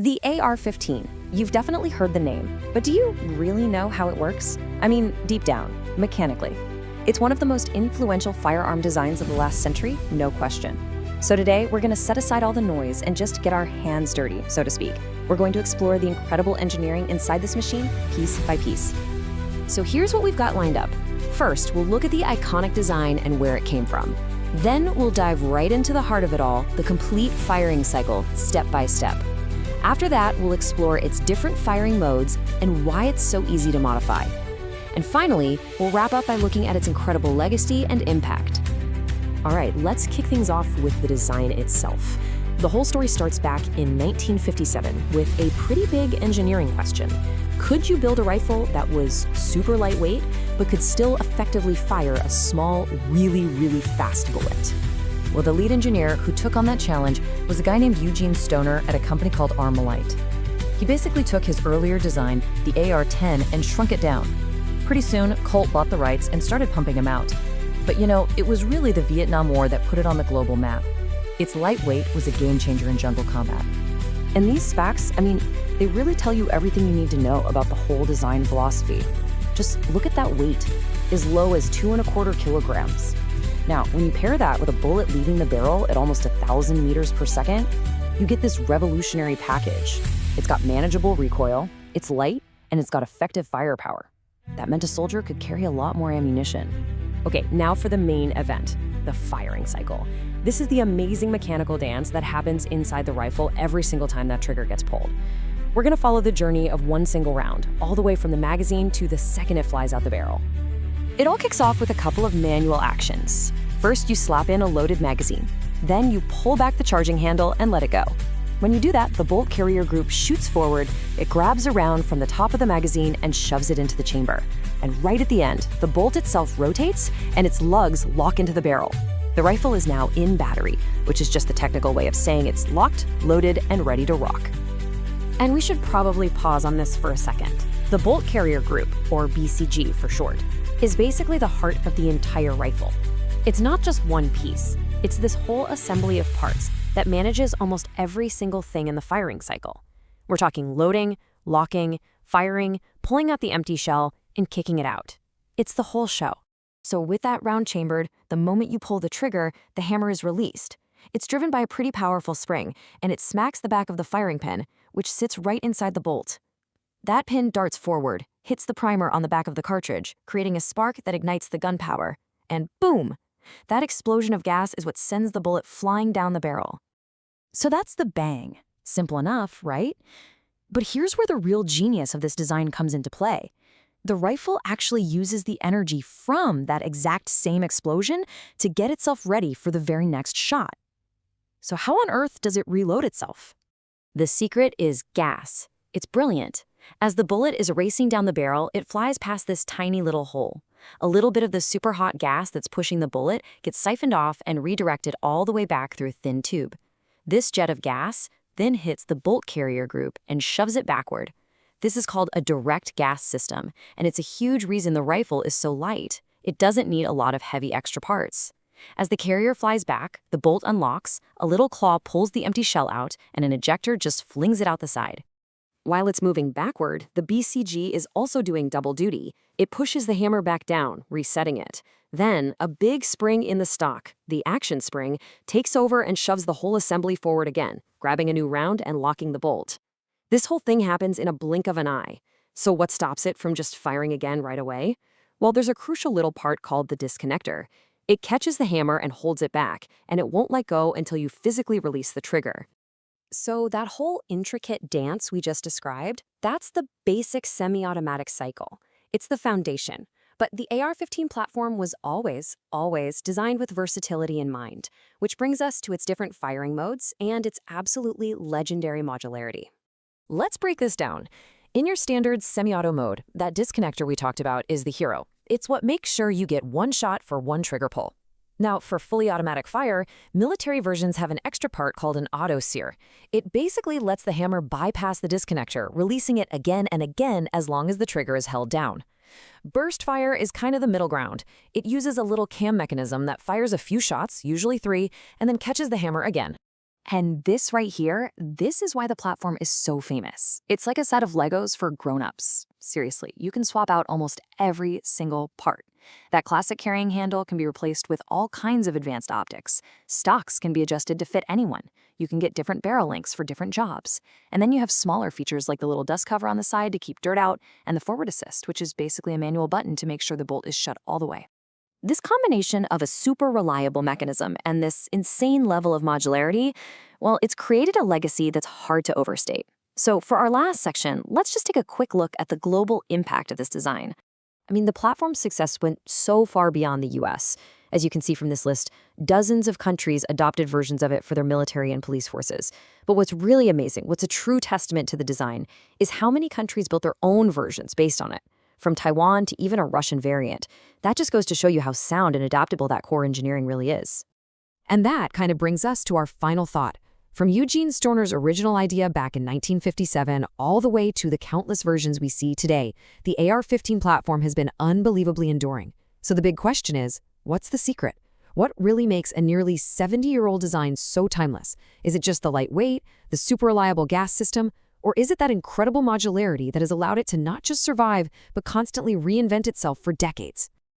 The AR-15. You've definitely heard the name, but do you really know how it works? I mean, deep down, mechanically. It's one of the most influential firearm designs of the last century, no question. So today, we're going to set aside all the noise and just get our hands dirty, so to speak. We're going to explore the incredible engineering inside this machine, piece by piece. So here's what we've got lined up. First, we'll look at the iconic design and where it came from. Then we'll dive right into the heart of it all, the complete firing cycle, step by step. After that, we'll explore its different firing modes and why it's so easy to modify. And finally, we'll wrap up by looking at its incredible legacy and impact. All right, let's kick things off with the design itself. The whole story starts back in 1957 with a pretty big engineering question. Could you build a rifle that was super lightweight, but could still effectively fire a small, really fast bullet? Well, the lead engineer who took on that challenge was a guy named Eugene Stoner at a company called ArmaLite. He basically took his earlier design, the AR-10, and shrunk it down. Pretty soon, Colt bought the rights and started pumping them out. But you know, it was really the Vietnam War that put it on the global map. Its lightweight was a game changer in jungle combat. And these specs, I mean, they really tell you everything you need to know about the whole design philosophy. Just look at that weight, as low as 2¼ kilograms. Now, when you pair that with a bullet leaving the barrel at almost 1,000 meters per second, you get this revolutionary package. It's got manageable recoil, it's light, and it's got effective firepower. That meant a soldier could carry a lot more ammunition. Okay, now for the main event, the firing cycle. This is the amazing mechanical dance that happens inside the rifle every single time that trigger gets pulled. We're gonna follow the journey of one single round, all the way from the magazine to the second it flies out the barrel. It all kicks off with a couple of manual actions. First, you slap in a loaded magazine. Then you pull back the charging handle and let it go. When you do that, the bolt carrier group shoots forward, it grabs around from the top of the magazine and shoves it into the chamber. And right at the end, the bolt itself rotates and its lugs lock into the barrel. The rifle is now in battery, which is just the technical way of saying it's locked, loaded, and ready to rock. And we should probably pause on this for a second. The bolt carrier group, or BCG for short, is basically the heart of the entire rifle. It's not just one piece, it's this whole assembly of parts that manages almost every single thing in the firing cycle. We're talking loading, locking, firing, pulling out the empty shell, and kicking it out. It's the whole show. So with that round chambered, the moment you pull the trigger, the hammer is released. It's driven by a pretty powerful spring, and it smacks the back of the firing pin, which sits right inside the bolt. That pin darts forward, hits the primer on the back of the cartridge, creating a spark that ignites the gunpowder. And boom! That explosion of gas is what sends the bullet flying down the barrel. So that's the bang. Simple enough, right? But here's where the real genius of this design comes into play. The rifle actually uses the energy from that exact same explosion to get itself ready for the very next shot. So how on earth does it reload itself? The secret is gas. It's brilliant. As the bullet is racing down the barrel, it flies past this tiny little hole. A little bit of the super hot gas that's pushing the bullet gets siphoned off and redirected all the way back through a thin tube. This jet of gas then hits the bolt carrier group and shoves it backward. This is called a direct gas system, and it's a huge reason the rifle is so light. It doesn't need a lot of heavy extra parts. As the carrier flies back, the bolt unlocks, a little claw pulls the empty shell out, and an ejector just flings it out the side. While it's moving backward, the BCG is also doing double duty. It pushes the hammer back down, resetting it. Then, a big spring in the stock, the action spring, takes over and shoves the whole assembly forward again, grabbing a new round and locking the bolt. This whole thing happens in a blink of an eye. So what stops it from just firing again right away? Well, there's a crucial little part called the disconnector. It catches the hammer and holds it back, and it won't let go until you physically release the trigger. So that whole intricate dance we just described, that's the basic semi-automatic cycle. It's the foundation. But the AR-15 platform was always designed with versatility in mind, which brings us to its different firing modes and its absolutely legendary modularity. Let's break this down. In your standard semi-auto mode, that disconnector we talked about is the hero. It's what makes sure you get one shot for one trigger pull. Now, for fully automatic fire, military versions have an extra part called an auto-sear. It basically lets the hammer bypass the disconnector, releasing it again and again as long as the trigger is held down. Burst fire is kind of the middle ground. It uses a little cam mechanism that fires a few shots, usually 3, and then catches the hammer again. And this right here, this is why the platform is so famous. It's like a set of Legos for grown-ups. Seriously, you can swap out almost every single part. That classic carrying handle can be replaced with all kinds of advanced optics. Stocks can be adjusted to fit anyone. You can get different barrel lengths for different jobs. And then you have smaller features like the little dust cover on the side to keep dirt out, and the forward assist, which is basically a manual button to make sure the bolt is shut all the way. This combination of a super reliable mechanism and this insane level of modularity, well, it's created a legacy that's hard to overstate. So for our last section, let's just take a quick look at the global impact of this design. I mean, the platform's success went so far beyond the US. As you can see from this list, dozens of countries adopted versions of it for their military and police forces. But what's really amazing, what's a true testament to the design, is how many countries built their own versions based on it. From Taiwan to even a Russian variant. That just goes to show you how sound and adaptable that core engineering really is. And that kind of brings us to our final thought. From Eugene Stoner's original idea back in 1957 all the way to the countless versions we see today, the AR-15 platform has been unbelievably enduring. So the big question is, what's the secret? What really makes a nearly 70-year-old design so timeless? Is it just the lightweight, the super reliable gas system, or is it that incredible modularity that has allowed it to not just survive, but constantly reinvent itself for decades?